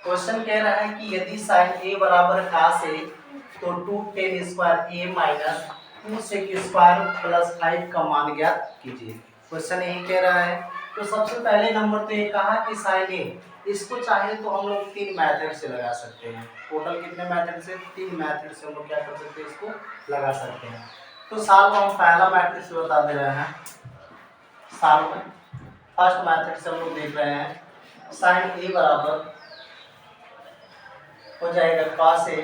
Question कह रहा है कि यदि साइन ए बराबर cos ए तो 2tan स्क्वायर ए माइनस 2 sec स्क्वायर प्लस 5 का मान ज्ञात कीजिए। क्वेश्चन यही कह रहा है। तो सबसे पहले नंबर तो ये कहा कि साइन ए, इसको चाहे तो हम लोग 3 मेथड से लगा सकते हैं। टोटल कितने मेथड से? 3 मेथड से हम लोग क्या कर सकते हैं, इसको लगा सकते हैं। तो साल में हम पहला मेथड से बता दे रहे हैं। साल में फर्स्ट मेथड से हम लोग देख रहे हैं। साइन ए बराबर हो जाएगा cos ए,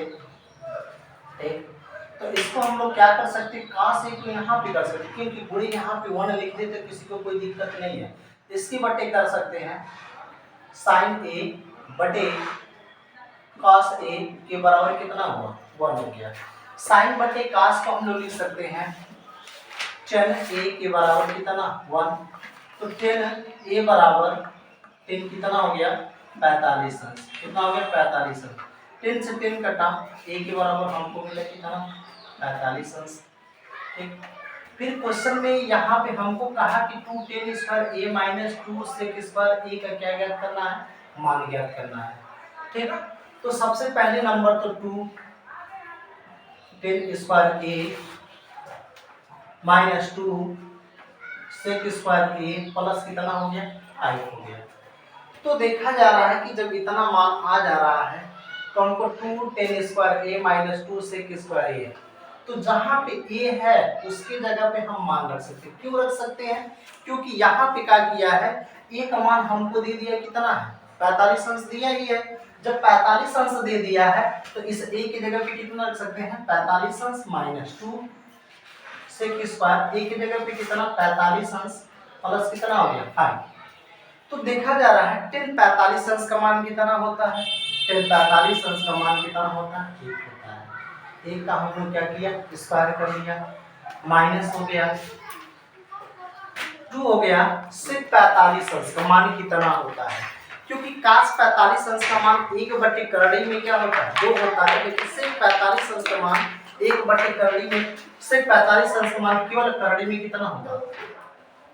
ठीक। तो इसको हम लोग क्या कर सकते हैं, cos ए को यहाँ पे कर सकते हैं, क्योंकि पूरे यहाँ पे 1 लिख दे तो किसी को कोई दिक्कत नहीं है। इसकी बटे कर सकते हैं साइन ए बटे cos ए के बराबर कितना हुआ, 1 हो गया। साइन बटे cos को हम लोग लिख सकते हैं tan ए के बराबर कितना, 1। तो tan ए बराबर 10 कितना हो गया, 45 अंश। कितना हो गया, 45 अंश। 10 से 10 कटा, ए के बराबर हमको मिला कितना, 45 अंश, ठीक। फिर क्वेश्चन में यहाँ पे हमको कहा कि 2tan स्क्वायर ए माइनस 2 sec स्क्वायर ए का क्या ज्ञात करना है, मान ज्ञात करना है, ठीक है। तो सबसे पहले नंबर तो 2tan स्क्वायर ए माइनस 2 sec स्क्वायर ए प्लस कितना हो गया, 5 हो गया। तो देखा जा रहा है कि जब इतना मान आ जा रहा है तो हमको 2tan स्क्वायर ए माइनस 2 sec स्क्वायर ए, तो जहाँ पे ए है उसकी जगह पे हम मान रख सकते हैं। क्यों रख सकते हैं, क्योंकि यहाँ पे क्या किया है, ए का मान हमको दे दिया कितना है, 45 अंश दिया ही है। जब 45 अंश दे दिया है तो इस ए की जगह पे कितना रख सकते हैं, 45 अंश माइनस 2 sec स्क्वायर ए की जगह पे कितना, 45 अंश प्लस कितना हो गया, 5। तो देखा जा रहा है 10 45 अंश का मान कितना होता है, 10 45 अंश का मान कितना होता है, 1 होता है। 1 का हम लोग क्या किया, स्क्वायर कर लिया, माइनस हो गया 2 हो गया। सिर्फ 45 अंश का मान कितना होता है, क्योंकि cos 45 अंश का मान 1 करड़ी में क्या होता है, 2 होता है। लेकिन सिर्फ 45 अंश का मान 1 करड़ी में, सिर्फ 45 अंश का मान केवल करड़ी में कितना होगा,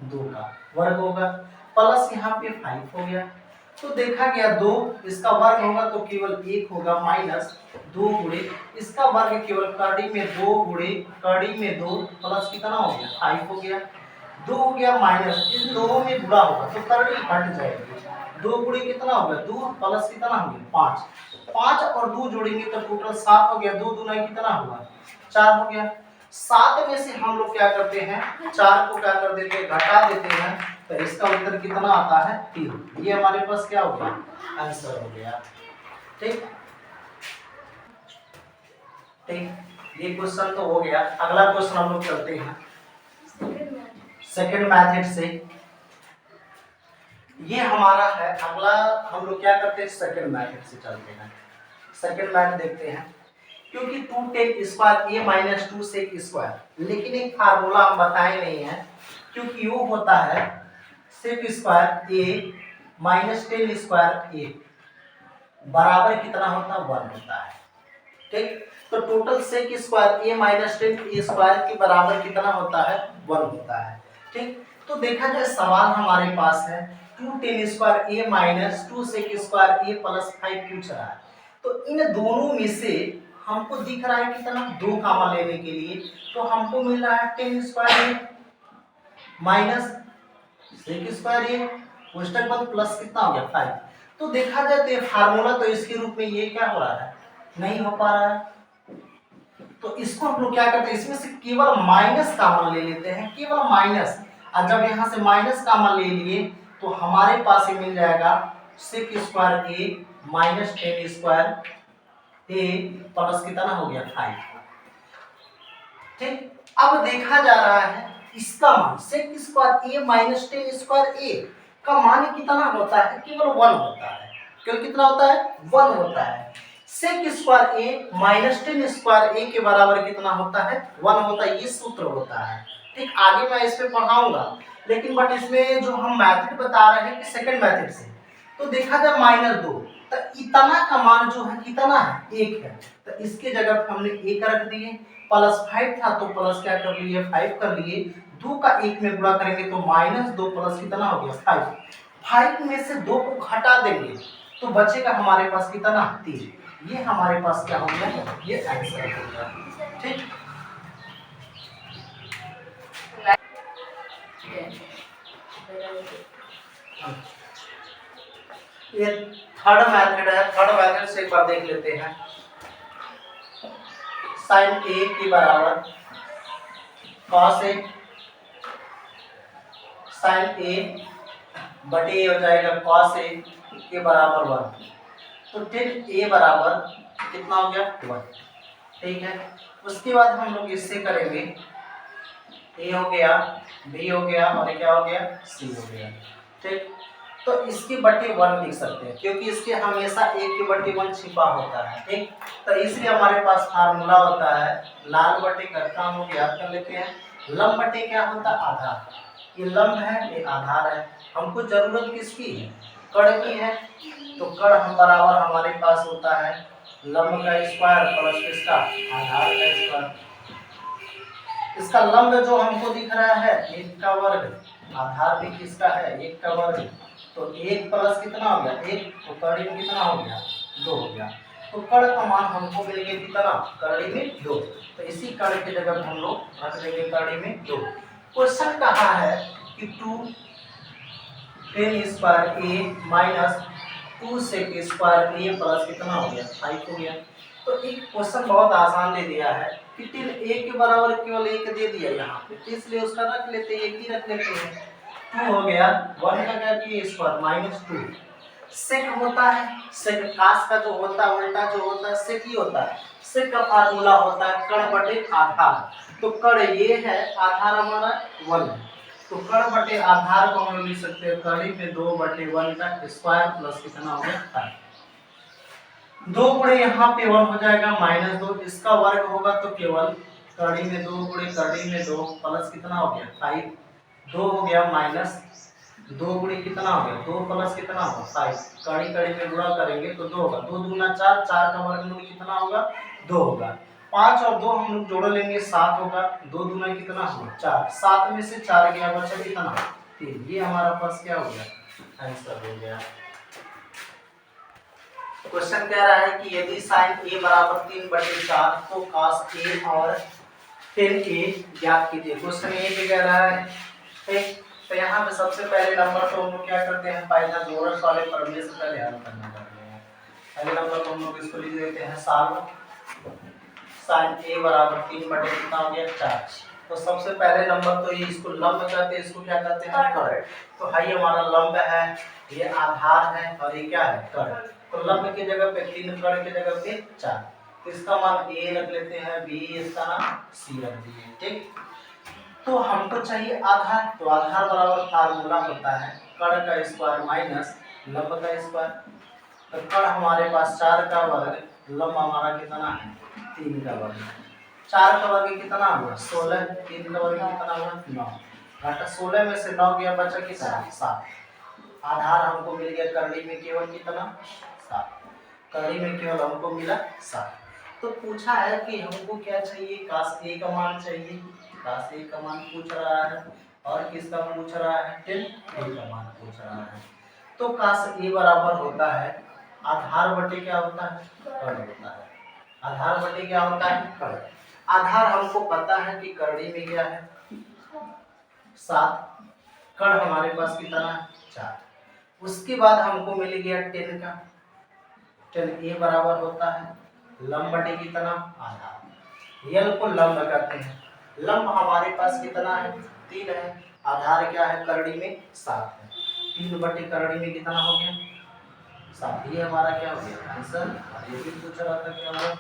2 का वर्ग होगा, प्लस यहाँ पे 5 हो गया। तो देखा गया 2 इसका वर्ग होगा तो केवल 1 होगा, माइनस 2 गुणे इसका वर्ग केवल करड़ी में 2 गुणे करड़ी में 2 प्लस कितना हो गया, 5 हो गया। 2 हो गया माइनस, इन दोनों में गुणा होगा तो करड़ी हट जाएगी। 2 गुणे कितना हो गया, 2 प्लस कितना हो गया, 5। 5 और 2 जोड़ेंगे तो टोटल 7 हो गया। 2 दूना कितना हुआ, 4 हो गया। 7 में से हम लोग क्या करते हैं, 4 को क्या कर देते हैं, घटा देते हैं, तो इसका उत्तर कितना आता है, 3। ये हमारे पास क्या हो गया, आंसर हो गया, ठीक ठीक। ये क्वेश्चन तो हो गया। अगला क्वेश्चन हम लोग चलते हैं सेकंड मेथड से। ये हमारा है अगला, हम लोग क्या करते हैं, सेकंड मेथड से चलते हैं। सेकंड मेथड देखते हैं, क्योंकि 2tan स्क्वायर ए माइनस 2 sec स्क्वायर, लेकिन एक फार्मूला हम बताए नहीं है, क्योंकि वो होता है sec स्क्वायर ए माइनस tan स्क्वायर ए बराबर कितना होता है, 1 होता है, ठीक। तो टोटल sec स्क्वायर ए माइनस tan ए स्क्वायर के बराबर कितना होता है, 1 होता है, ठीक। तो देखा जाए सवाल हमारे पास है 2tan स्क्वायर ए माइनस 2 sec स्क्वायर ए प्लस 5 पूछ रहा है। तो इन दोनों में से हमको दिख रहा है कितना, 2 कामा लेने के लिए तो हमको मिल रहा है tan स्क्वायर ए माइनस sec स्क्वायर ए कोष्टक बंद प्लस कितना हो गया, 5। तो देखा जाए तो ये फार्मूला तो इसके रूप में ये क्या हो रहा है, नहीं हो पा रहा है। तो इसको हम लोग क्या करते हैं, इसमें से केवल माइनस कामन ले लेते हैं, केवल माइनस। और जब यहाँ से माइनस कामन ले लिए तो हमारे पास ये मिल जाएगा sec स्क्वायर ए माइनस tan स्क्वायर ए प्लस कितना हो गया, 5, ठीक। अब देखा जा रहा है इसका मान sec स्क्वायर ए माइनस tan स्क्वायर ए का मान कितना होता है, केवल 1 होता है। केवल कितना होता है, 1 होता है। sec स्क्वायर ए माइनस tan स्क्वायर ए के बराबर कितना होता है, 1 होता है। ये सूत्र होता है, ठीक। आगे मैं इस पे पढ़ाऊंगा, लेकिन बट इसमें जो हम मेथड बता रहे हैं कि सेकंड मेथड से, तो देखा जाए -2 तो इतना का मान जो है कितना है, 1 है। तो इसके जगह पे हमने 1 रख दिए, प्लस 5 था तो प्लस क्या कर लिए, 5 कर लिए। 2 का 1 में गुणा करेंगे तो -2 प्लस कितना हो गया, 5। 5 में से 2 को घटा देंगे तो बचेगा हमारे पास कितना 3। ये हमारे पास क्या हो गया, ये आंसर हो गया। ठीक, ये थर्ड मेथड है। थर्ड मेथड से एक बार देख लेते हैं। साइन ए के बराबर कॉस ए, साइन ए बटे हो जाएगा कॉस ए के बराबर 1। तो टेन ए बराबर कितना हो गया 1। ठीक है, उसके बाद हम लोग इससे करेंगे, ए हो गया, बी हो गया और ये क्या हो गया, सी हो गया। ठीक, तो इसके बटे 1 लिख सकते हैं क्योंकि इसके हमेशा एक के बटे 1 छिपा होता है। ठीक, तो इसलिए हमारे पास फार्मूला होता है लाल बटे का, काम हो गया, कर लेते हैं। लंब बटे क्या होता है, आधार। ये लंब है, ये आधार है। हमको जरूरत किसकी है, कण की है। तो कण हम बराबर हमारे पास होता है लंब का स्क्वायर प्लस किसका, आधार का स्क्वायर। इसका लंब जो हमको दिख रहा है 1 का वर्ग, आधार भी किसका है 1 का वर्ग। तो 1 प्लस कितना हो गया 1, तो करड़ी में कितना हो गया 2 हो गया। तो कण का मान हमको मिल गया कितना, करड़ी में 2। तो इसी कण की जगह हम लोग रख देंगे करड़ी में 2। क्वेश्चन कहा है कि 2 10 स्क्वायर ए माइनस 2 सेक स्क्वायर ए प्लस कितना हो गया 5 हो गया। तो एक क्वेश्चन बहुत आसान दे दिया है कि 10 ए के बराबर केवल 1 दे दिया यहाँ पे, तो इसलिए उसका रख लेते हैं, 1 ही रख लेते हैं। 2 हो गया, 1 का क्या किया स्क्वायर माइनस 2। सेक होता है, सेक कास का जो होता है उल्टा जो होता है सेक ही होता है। सेक का फार्मूला होता है कण बटे आधार। तो कण ये है, आधार हमारा 1 है। तो कण बटे आधार को हम लिख सकते हैं कड़ी में 2 बटे 1 का स्क्वायर प्लस कितना हो गया 5। 2 गुणे यहाँ पे 1 हो जाएगा माइनस 2, इसका वर्ग होगा तो केवल कड़ी में 2 गुणे कड़ी में 2 प्लस कितना हो गया 5। 2 हो गया माइनस 2 गुणे कितना हो गया 2 प्लस कितना होगा 5। कड़ी कड़ी में गुणा करेंगे तो 2 होगा, 2 दूना 4, 4 का वर्गमूल कितना होगा 2 होगा। 5 और 2 हम लोग जोड़ लेंगे 7 होगा, 2 दूना कितना होगा 4, 7 में से 4 गया बचा कितना 3। ये हमारा पास क्या हो गया आंसर हो गया। क्वेश्चन कह रहा है कि यदि साइन ए बराबर 3/4 तो cos ए और tan ए ज्ञात कीजिए। क्वेश्चन ए पे कह रहा है। ठीक, तो यहाँ पे सबसे पहले नंबर तो हम लोग क्या करते हैं, पाइथागोरस वाले प्रमेय से पहले हल करना पड़ता है। पहले नंबर तो हम लोग इसको लिख देते हैं सॉल्व। साइन ए बराबर 3/4। तो सबसे पहले नंबर तो ये इसको लंब कहते हैं, इसको क्या कहते हैं कण। तो हाई हमारा लंब है, ये आधार है और ये क्या है कण। तो लंब की जगह पे 3, कण की जगह पे 4। तो इसका मान ए रख लेते हैं, बी इसका नाम सी रख दिए। ठीक, तो हमको चाहिए आधार। तो आधार बराबर फार्मूला होता है कण का स्क्वायर माइनस लंब का स्क्वायर। तो कण हमारे पास 4 का वर्ग, लंब हमारा कितना है 3 का वर्ग। 4 का वर्ग कितना हुआ 16, 3 का वर्ग कितना हुआ 9। घटा 16 में से 9 गया बचा कितना 7। आधार हमको मिल गया करड़ी में केवल कितना 7। करड़ी में केवल हमको मिला 7। तो पूछा है कि हमको क्या चाहिए, काश ए का मान चाहिए। काश ए का मान पूछ रहा है और किसका पूछ रहा है tan ए का मान पूछ रहा है। तो काश ए बराबर होता है आधार बटे क्या होता है कण होता है। आधार बटे क्या होता है कण। आधार हमको पता है कि करड़ी में क्या है 7, कण हमारे पास कितना है 4। उसके बाद हमको मिल गया tan का। tan ए बराबर होता है लंब बटे कितना आधार। यल को लंब कहते हैं। लंब हमारे पास कितना है 3 है, आधार क्या है करड़ी में 7 है। 3 बटे करड़ी में कितना हो गया 7। ये हमारा क्या हो गया आंसर। और ये भी पूछ रहा था क्या हुआ,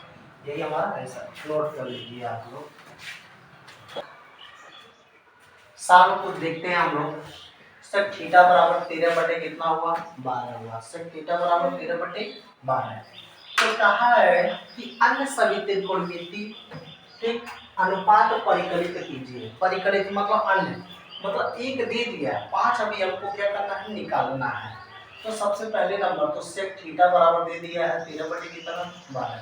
यही हमारा आंसर। नोट कर लीजिए आप लोग। साल को देखते हैं हम लोग। sec थीटा बराबर 13 बटे कितना हुआ 12 हुआ। sec थीटा बराबर 13 बटे 12। तो कहा है कि अन्य सभी त्रिकोणमिति ठीक अनुपात परिकलित कीजिए। परिकलित मतलब अन्य, मतलब एक दे दिया 5 अभी हमको क्या करना है निकालना है। तो सबसे पहले नंबर तो sec थीटा बराबर दे दिया है 13 बटे कितना 12।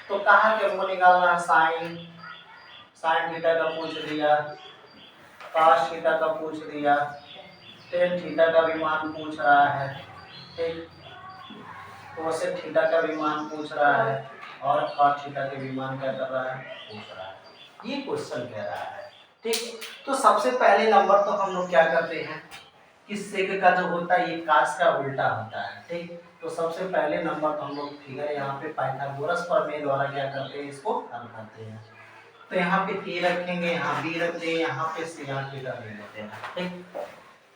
तो कहा कि हमको निकालना है साइन थीटा का पूछ दिया, cos थीटा का पूछ दिया, tan थीटा का भी मान पूछ रहा है। ठीक, कोसेक थीटा का भी मान पूछ रहा है और कॉट थीटा के भी मान क्या कर रहा है, पूछ रहा है। ये क्वेश्चन कह रहा है। ठीक, तो सबसे पहले नंबर तो हम लोग क्या करते हैं कि सेक का जो होता है ये कास का उल्टा होता है। ठीक, तो सबसे पहले नंबर तो हम लोग फिगर यहाँ पे पाइथागोरस प्रमेय द्वारा क्या करते हैं, इसको हल करते हैं। तो यहाँ पे ए रखेंगे, यहाँ बी रख देंगे, यहाँ पे सी, यहाँ थीटा ले लेते हैं। ठीक,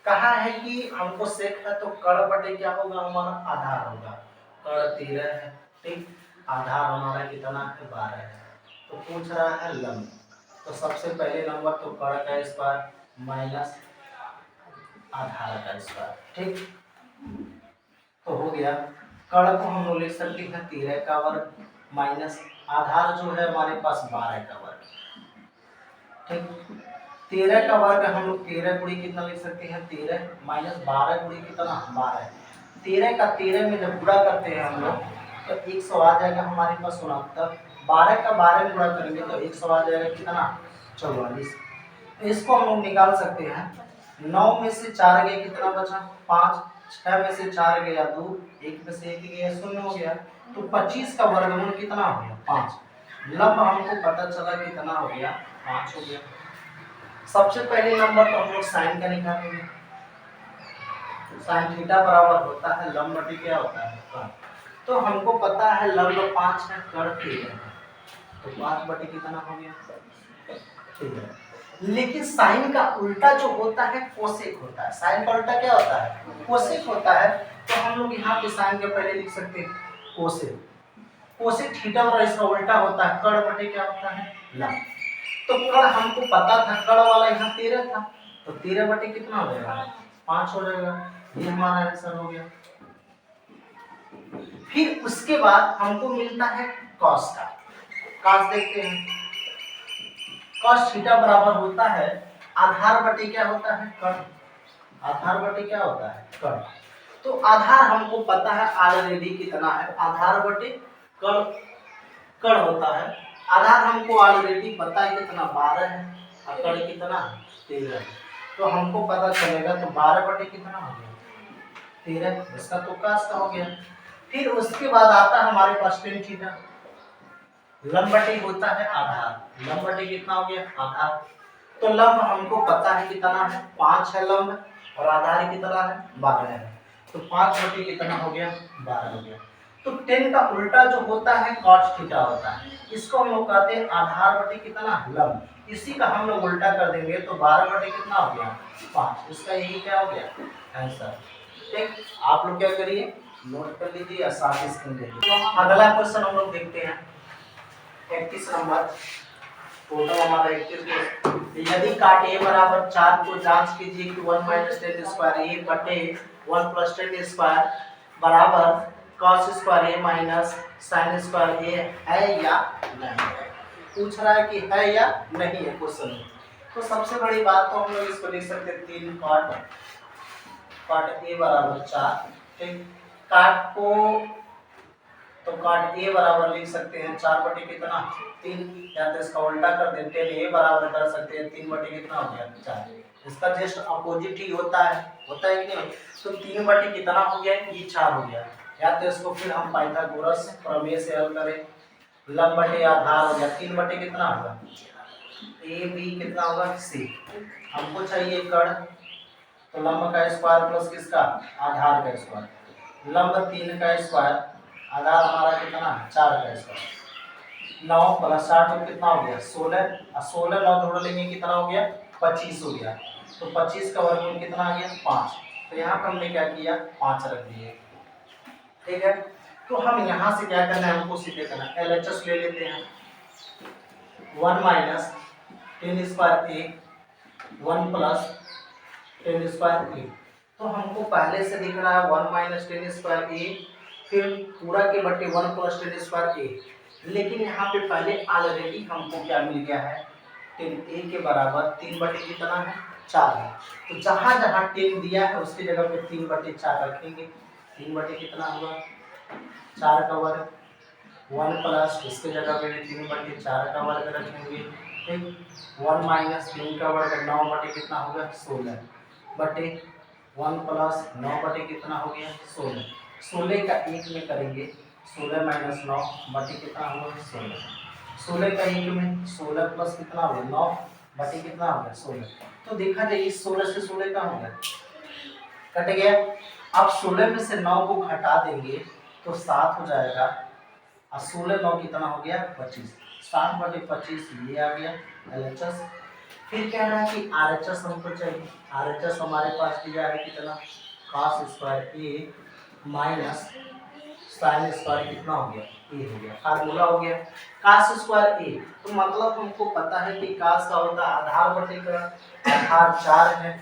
कहा है कि हमको सेक है तो कड़ बटे क्या होगा, हमारा आधार होगा। कड़ 13 है। ठीक, आधार हमारा कितना है, 12 है। तो पूछ रहा है लंब, तो सबसे पहले नंबर तो कड़ का स्क्वायर माइनस आधार का स्क्वायर। ठीक, तो हो गया। कड़ को हम लोग लिख सकते हैं 13 का वर्ग माइनस आधार जो है हमारे पास 12 का वर्ग। ठीक, 13 का वर्ग हम लोग 13 गुणी कितना लिख सकते हैं, 13 माइनस 12 गुणी कितना, 12। 13 का 13 में जब गुणा करते हैं हम लोग तो 100 आ जाएगा हमारे पास 69। 12 का 12 में गुणा करेंगे तो 100 आ जाएगा कितना, 44। तो इसको हम लोग निकाल सकते हैं। 9 में से 4 गए कितना बचा, 5। 6 में से 4 गया 2, 1 में से 1 गया 0 हो गया। तो 25 का वर्गमूल कितना हो गया, 5। लंब हमको पता चला कितना हो गया, 5 हो गया। सबसे पहले नंबर तो हम लोग साइन का निकालेंगे। साइन थीटा बराबर होता है लंब बटे क्या होता है, कर्ण। तो हमको पता है लंब 5 है, कर्ण 13 है, तो 5 बटे कितना हो गया, ठीक है। लेकिन साइन का उल्टा जो होता है कोसेक होता है। साइन का उल्टा क्या होता है, कोसेक होता है। तो हम लोग यहाँ पे साइन के पहले लिख सकते हैं कोसेक। कोसेक थीटा और इसका उल्टा होता है कर्ण बटे क्या होता है, लंब। तो कर्ण हमको पता था, कर्ण वाला यहाँ 13 था, तो 13 बटे कितना हो जाएगा, 5 हो जाएगा। ये हमारा आंसर हो गया। फिर उसके बाद हमको मिलता है कॉस का। कॉस देखते हैं, कॉस थीटा बराबर होता है आधार बटे क्या होता है, कर्ण। आधार बटे क्या होता है, कर्ण। तो आधार हमको पता है ऑलरेडी कितना है, आधार बटे कर्ण, कर्ण होता है। आधार हमको ऑलरेडी पता है कितना, 12 है, और कर्ण कितना, 13 है। तो हमको पता चलेगा तो 12 बटे कितना हो गया, 13। इसका तुक्का इसका हो गया। फिर उसके बाद आता है हमारे पास टेन थीटा। लंब बटे होता है आधार, लंब बटे कितना हो गया, आधार। तो लंब हमको पता है कितना है, 5 है लंब, और आधार कितना है, 12 है। तो 5 बटे कितना हो गया, 12 हो गया। तो 10 का उल्टा जो होता है cos थीटा होता है। इसको हम लोग कहते हैं आधार बटे कितना, लंब। इसी का हम लोग उल्टा कर देंगे तो 12 बटे कितना हो गया, 5। इसका यही क्या हो गया, आंसर। ठीक, आप लोग क्या करिए, नोट कर लीजिए या साथ स्क्रीन ले लीजिए। अगला क्वेश्चन हम लोग देखते हैं 31 नंबर। टोटल हमारा 31। यदि काट ए बराबर 4 को जांच कीजिए कि 1 माइनस 10 स्क्वायर ए बटे 1 प्लस 10 स्क्वायर बराबर cos स्क्वायर ए माइनस sin स्क्वायर ए है या नहीं है। पूछ रहा है कि है या नहीं है क्वेश्चन में। तो सबसे बड़ी बात तो हम लोग इसको लिख सकते हैं 3 काट ए बराबर 4। ठीक, काट को तो काट ए बराबर लिख सकते हैं 4 बटे कितना, 3, या तो इसका उल्टा कर देते हैं, ए बराबर कर सकते हैं 3 बटे कितना हो गया, 4। इसका जस्ट अपोजिट ही होता है कि नहीं। तो 3 बटे कितना हो गया, ये 4 हो गया। या तो इसको फिर हम पाइथागोरस प्रमेय से हल करें, लंब बटे आधार हो गया, 3 बटे कितना होगा, ए बी कितना होगा, सी। हमको चाहिए कर्ण, तो लंब का स्क्वायर प्लस किसका, आधार का स्क्वायर। लंब 3 का स्क्वायर, आधार हमारा कितना है, 4 का स्क्वायर। 9 प्लस 8 तो कितना हो गया, 16, और 16 9 जोड़ लेंगे कितना हो गया, 25 हो गया। तो 25 का वर्गमूल कितना आ गया, 5। तो यहाँ पर हमने क्या किया, 5 रख दिए। ठीक है, तो हम यहाँ से क्या करना है, हमको सीधे करना है, LHS ले लेते हैं। 1 माइनस 10 स्क्वायर ए, 1 प्लस 10 स्क्वायर ए। तो हमको पहले से दिख रहा है 1 माइनस 10 स्क्वायर ए, फिर पूरा के बटे 1 प्लस 10 स्क्वायर ए। लेकिन यहाँ पे पहले ऑलरेडी हमको क्या मिल गया है, 10 ए के बराबर 3 बटे कितना है, 4 है। तो जहाँ जहाँ 10 दिया है उसकी जगह पे 3 बटे 4 रखेंगे। 3 बटे कितना होगा, 4 का वर्ग, 1 प्लस इसके जगह पे 3 बटे 4 का वर्ग रखेंगे। ठीक, 1 माइनस 3 का वर्ग 9 बटे कितना होगा, 16 बटे 1 प्लस 9 बटे कितना हो गया, 16। 16 का 1 में करेंगे 16 माइनस 9 बटे कितना होगा 16। 16 का 1 में 16 प्लस कितना होगा 9 बटे कितना होगा 16। तो देखा जाए इस 16 से 16 का हो गया कट गया। अब 16 में से 9 को घटा देंगे तो 7 हो जाएगा और 16 9 कितना हो गया 25। 7 बटे 25 ये आ गया LHS। फिर कह रहा है कि RHS हमको चाहिए। RHS हमारे पास दिया है कितना cos square A minus sine square कितना हो गया A हो गया। फार्मूला हो गया cos स्क्वायर A। तो मतलब हमको पता है कि cos का होता है आधार बटे कर्ण। आधार 4 है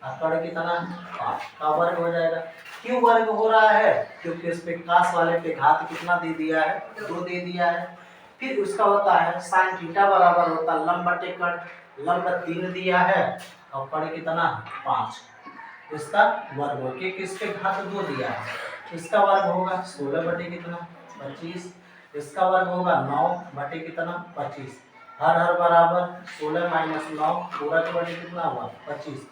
और कितना 5 का वर्ग हो जाएगा। क्यों वर्ग हो रहा है क्योंकि इस पे cos वाले पे घात कितना दे दिया है 2 दे दिया है। फिर उसका होता है साइन थीटा बराबर होता है लंब बटे कर्ण। लंब 3 दिया है और कर्ण कितना 5 इसका वर्ग हो के किसके घात 2 दिया है। इसका वर्ग होगा 16 बटे कितना 25। इसका वर्ग होगा 9 बटे कितना 25। हर हर बराबर 16 माइनस 9 पूरा के बटे कितना हुआ 25।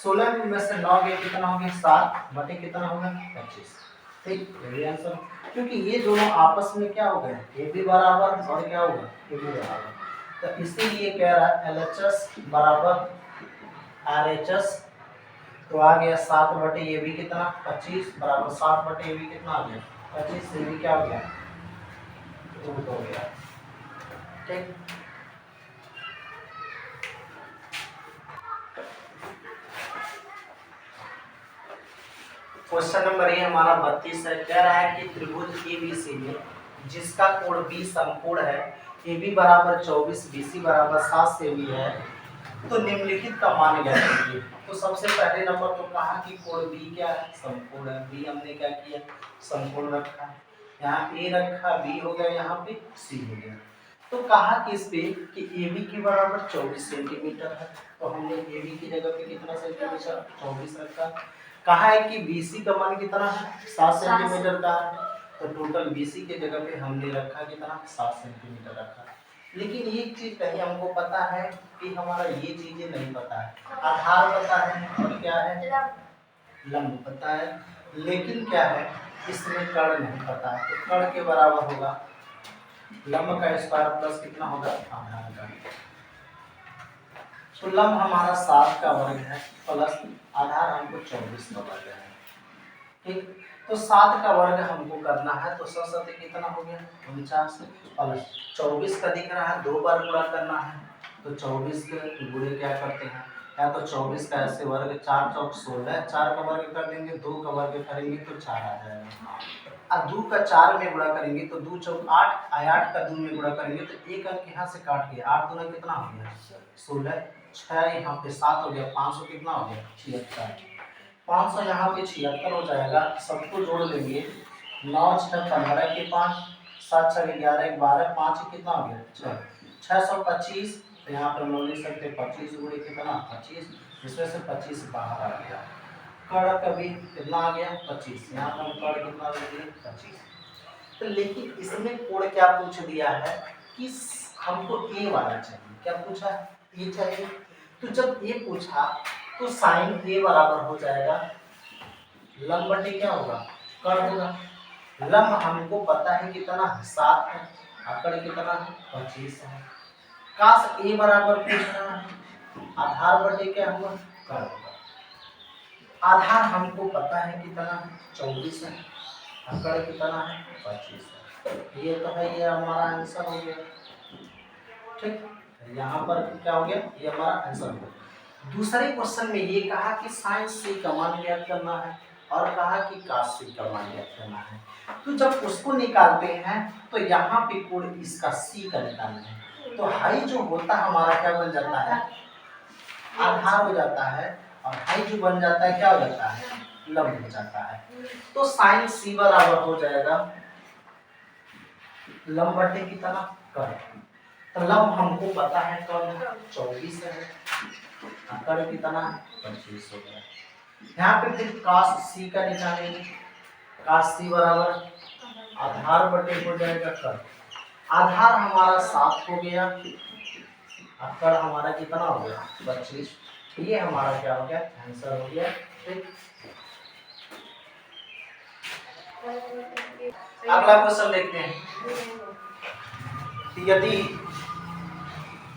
16 में से 9 गए कितना हो गया 7 बटे कितना होगा 25। ठीक ये आंसर। क्योंकि ये दोनों आपस में क्या हो गए ए बी बराबर और क्या होगा ए बी बराबर। तो इसीलिए कह रहा है LHS बराबर RHS। तो आ गया 7 बटे ए बी कितना 25 बराबर 7 बटे ए बी कितना आ गया 25। ए बी क्या हो गया रूट हो गया। ठीक क्वेश्चन नंबर ये हमारा 32 है। कह रहा है कि त्रिभुज ABC में जिसका कोण B समकोण है AB बराबर 24 BC बराबर 7 से भी है तो निम्नलिखित का मान ज्ञात कीजिए। तो सबसे पहले नंबर तो कहा कि कोण B क्या है समकोण है। B हमने क्या किया समकोण रखा यहाँ A रखा B हो गया यहाँ पे C हो गया। तो कहा कि इस पे कि AB के बराबर 24 सेंटीमीटर है तो हमने AB की जगह पे कितना सेंटीमीटर 24 रखा। कहा है कि BC का मान कितना है 7 सेंटीमीटर का है तो टोटल BC के जगह पे हमने रखा कितना 7 सेंटीमीटर रखा। लेकिन एक चीज कहीं हमको पता है कि हमारा ये चीजें नहीं पता है। आधार पता है और क्या है लंब पता है लेकिन क्या है इसमें कर्ण नहीं पता है। तो कर्ण के बराबर होगा लंब का स्क्वायर प्लस कितना होगा आधार का। तो लंब हमारा 7 का वर्ग है प्लस आधार हमको 24 का वर्ग है। ठीक तो 7 का वर्ग हमको करना है तो 7 कितना हो गया 49 प्लस 24 का दिख रहा है 2 बार गुणा करना है तो 24 के गुणे क्या करते हैं या तो 24 का ऐसे वर्ग 4 चौक 16 4 का वर्ग कर देंगे 2 का वर्ग करेंगे तो 4 आ जाएगा। अब 2 का 4 में गुणा करेंगे तो 2 चौक 8 8 का 2 में गुणा करेंगे तो एक अंक यहाँ से काट गया 8 दूना कितना हो गया 16 6 यहाँ पे 7 हो गया 500 कितना हो गया 76। 500 यहाँ पे 76 हो जाएगा। सबको जोड़ लेंगे 9 6 15 के 5 7 6 11 12 5 कितना हो गया 625। तो यहाँ पर हम लिख सकते 25 गुणे कितना 25 इसमें से 25 बाहर आ गया। कर्ण कभी कितना आ गया 25 यहाँ पर हम कर्ण कितना लेंगे 25। तो लेकिन इसमें कोण क्या पूछ दिया है कि हमको ए वाला चाहिए। क्या पूछा ए चाहिए। तो जब ए पूछा तो साइन ए बराबर हो जाएगा लंब बटे क्या होगा कर्ण होगा। लंब हमको पता है कितना 7 है और कर्ण कितना है 25 है। काश ए बराबर पूछ रहा है आधार बटे क्या होगा कर्ण होगा। आधार हमको पता है कितना 24 है और कर्ण कितना है 25 है। ये तो है ये हमारा आंसर हो गया। ठीक यहाँ पर क्या हो गया ये हमारा आंसर हो गया। दूसरे क्वेश्चन में ये कहा कि साइन सी का मान ज्ञात करना है और कहा कि काश सी का मान ज्ञात करना है। तो जब उसको निकालते हैं तो यहाँ पे कोण इसका सी का निकालना है तो हाई जो होता है हमारा क्या बन जाता है आधार हो जाता है और हाई जो बन जाता है क्या हो जाता है लंब हो जाता है। तो साइन सी बराबर हो जाएगा लंब बटे की तरह कर्ण। तो लंब हमको पता है कर्ण 24 है कर्ण कितना 25 हो गया। यहाँ पे फिर cos c का निकालेंगे cos c बराबर आधार बटे हो जाएगा कर्ण। आधार हमारा 7 हो गया और कर्ण हमारा कितना हो गया 25। ये हमारा क्या हो गया आंसर हो गया। ठीक अगला क्वेश्चन देखते हैं। यदि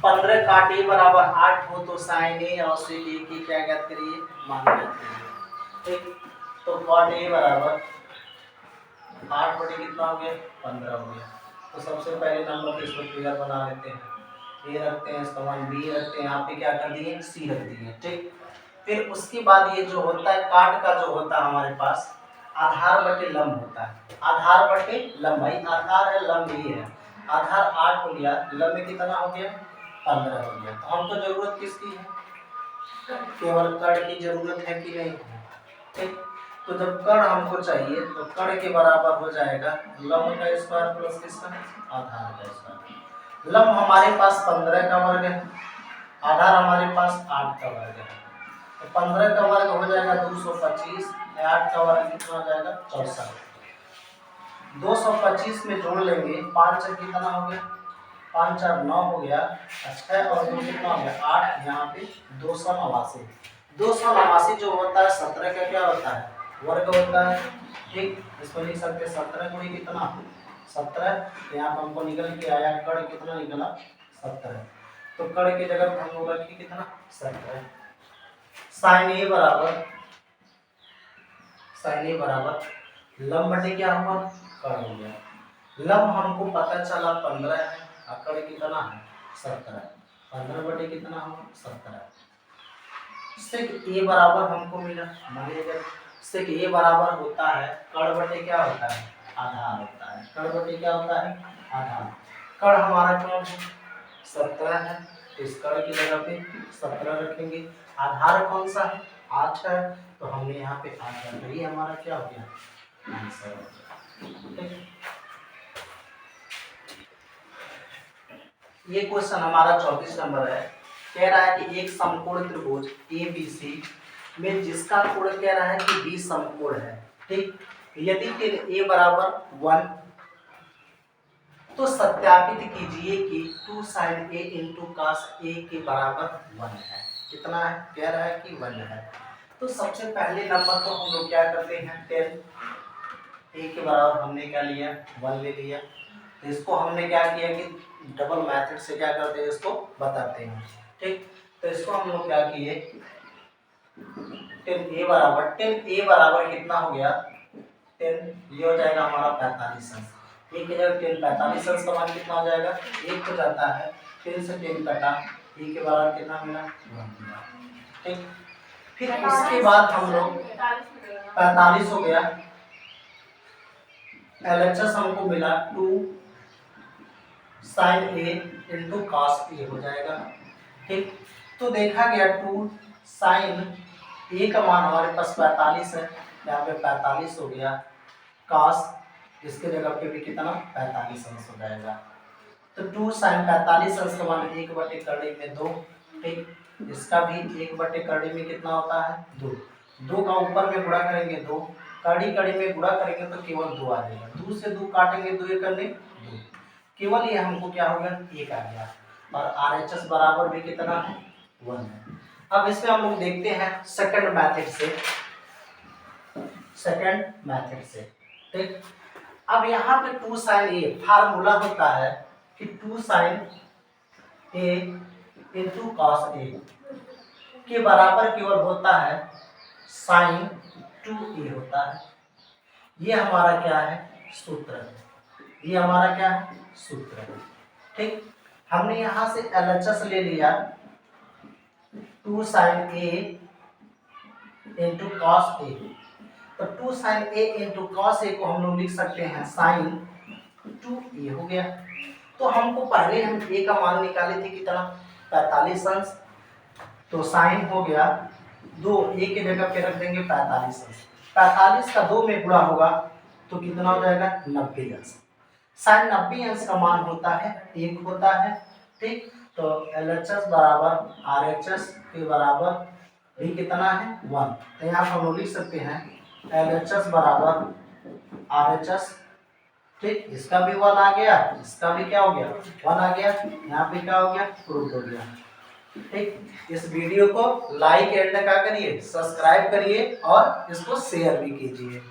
15 काट ए बराबर 8 हो तो साइन ए और सेक ए की क्या ज्ञात करिए, मान ज्ञात करिए। ठीक, तो कॉट ए बराबर 8 बटे कितना हो गया, 15 हो गया। तो सबसे पहले नंबर के इस पर फिगर बना लेते हैं। ए रखते हैं, इसका मान बी रखते हैं, यहाँ पे क्या कर दिए, सी रख दिए। ठीक, फिर उसके बाद ये जो होता है काट का जो होता है हमारे पास आधार बटे लंब होता है। आधार बटे लंब, भाई आधार है लंब ये है। आधार 8 हो गया, लंब कितना हो गया, 15 हो गया। तो हमको जरूरत किसकी है, केवल कड़ की जरूरत है कि नहीं। ठीक, तो जब कड़ हमको चाहिए तो कड़ के बराबर हो जाएगा लंब का स्क्वायर प्लस किसका, आधार का स्क्वायर। लंब हमारे पास 15 का वर्ग है, आधार हमारे पास 8 का वर्ग है। तो 15 का वर्ग हो जाएगा 225, 8 का वर्ग कितना हो जाएगा 64। 225 में जोड़ लेंगे, 5 से कितना हो गया, 5 4 9 हो गया, 6 और 2 कितना हो गया 8, यहाँ पे 289। 289 जो होता है 17 का क्या होता है, वर्ग होता है। ठीक, इसको लिख सकते हैं 17 गुणी कितना 17। यहाँ पर हमको निकल के आया कड़ कितना निकला 17। तो कड़ की जगह पर हम लोग रखिए कितना 17। साइन ए बराबर लंब बटे क्या हुआ, कड़ हो गया। लंब हमको पता चला 15 है और कड़ कितना है 17। 15 बटे कितना हुआ 17। सेक ए बराबर हमको मिला। मान लीजिए सेक ए बराबर होता है कड़ बटे क्या होता है, आधार होता है। कड़ बटे क्या होता है, आधार। कड़ हमारा कौन है 17 है, इस कड़ की जगह पे 17 रखेंगे। आधार कौन सा है 8 है, तो हमने यहाँ पे 8 रखा। ये हमारा क्या हो गया, आंसर हो गया। ये क्वेश्चन हमारा 34 नंबर है। कह रहा है कि एक समकोण त्रिभुज ABC में जिसका कोण कह रहा है कि 20 समकोण है। ठीक, यदि a बराबर 1 तो सत्यापित कीजिए कि 2 sin a into cos a के बराबर 1 है। कितना है, कह रहा है कि 1 है। तो सबसे पहले नंबर को हम लोग क्या करते हैं 10, a के बराबर हमने क्या लिया 1 ले लिया। तो इसको हमने क्या किया कि डबल मेथड से क्या करते हैं, इसको बताते हैं। ठीक, तो इसको हम लोग क्या किए 10a बराबर कितना हो गया 10, ये हो जाएगा हमारा 45 अंश। एक की जगह 10 45 अंश का मान कितना हो जाएगा 1 हो जाता है। 10 से 10 कटा, a के बराबर कितना मिला 1 मिला। ठीक, फिर इसके बाद हम लोग 45 हो गया, LHS हमको मिला 2 sin a into cos a हो जाएगा। ठीक, तो देखा गया 2 sin a का मान हमारे पास 45 है, यहाँ पे 45 हो गया। cos इसके जगह पे भी कितना 45 अंश हो जाएगा। तो 2 sin 45 अंश का मान 1 बटे करड़ी में 2। ठीक, इसका भी 1 बटे करड़ी में कितना होता है 2। 2 का ऊपर में गुणा करेंगे 2, कड़ी कड़ी में गुणा करेंगे तो केवल 2 आ जाएगा। 2 से 2 काटेंगे 2 एक करने 2, केवल ये हमको क्या होगा 1 आ गया। और RHS बराबर भी कितना है 1 है। अब इसमें हम लोग देखते हैं सेकंड मेथड से। ठीक, अब यहाँ पे 2 sin a फार्मूला होता है कि 2 sin a into cos a के बराबर केवल होता है sin 2a होता है। ये हमारा क्या है सूत्र है, ये हमारा क्या है सूत्र है। ठीक, हमने यहाँ से LHS ले लिया 2 sin a into cos a। तो 2 sin a into cos a को हम लोग लिख सकते हैं sin 2a हो गया। तो हमको पहले हम a का मान निकाले थे कितना 45 अंश, तो sin हो गया 2, a के जगह पे रख देंगे 45 अंश। 45 का 2 में गुणा होगा तो कितना हो जाएगा 90 अंश। sin 90 अंश का मान होता है 1 होता है। ठीक, तो LHS बराबर RHS के बराबर भी कितना है 1। तो यहाँ हम लोग लिख सकते हैं LHS बराबर RHS। ठीक, इसका भी 1 आ गया, इसका भी क्या हो गया 1 आ गया, यहाँ पे क्या हो गया प्रूफ हो गया। ठीक, इस वीडियो को लाइक एंड क्या करिए सब्सक्राइब करिए और इसको शेयर भी कीजिए।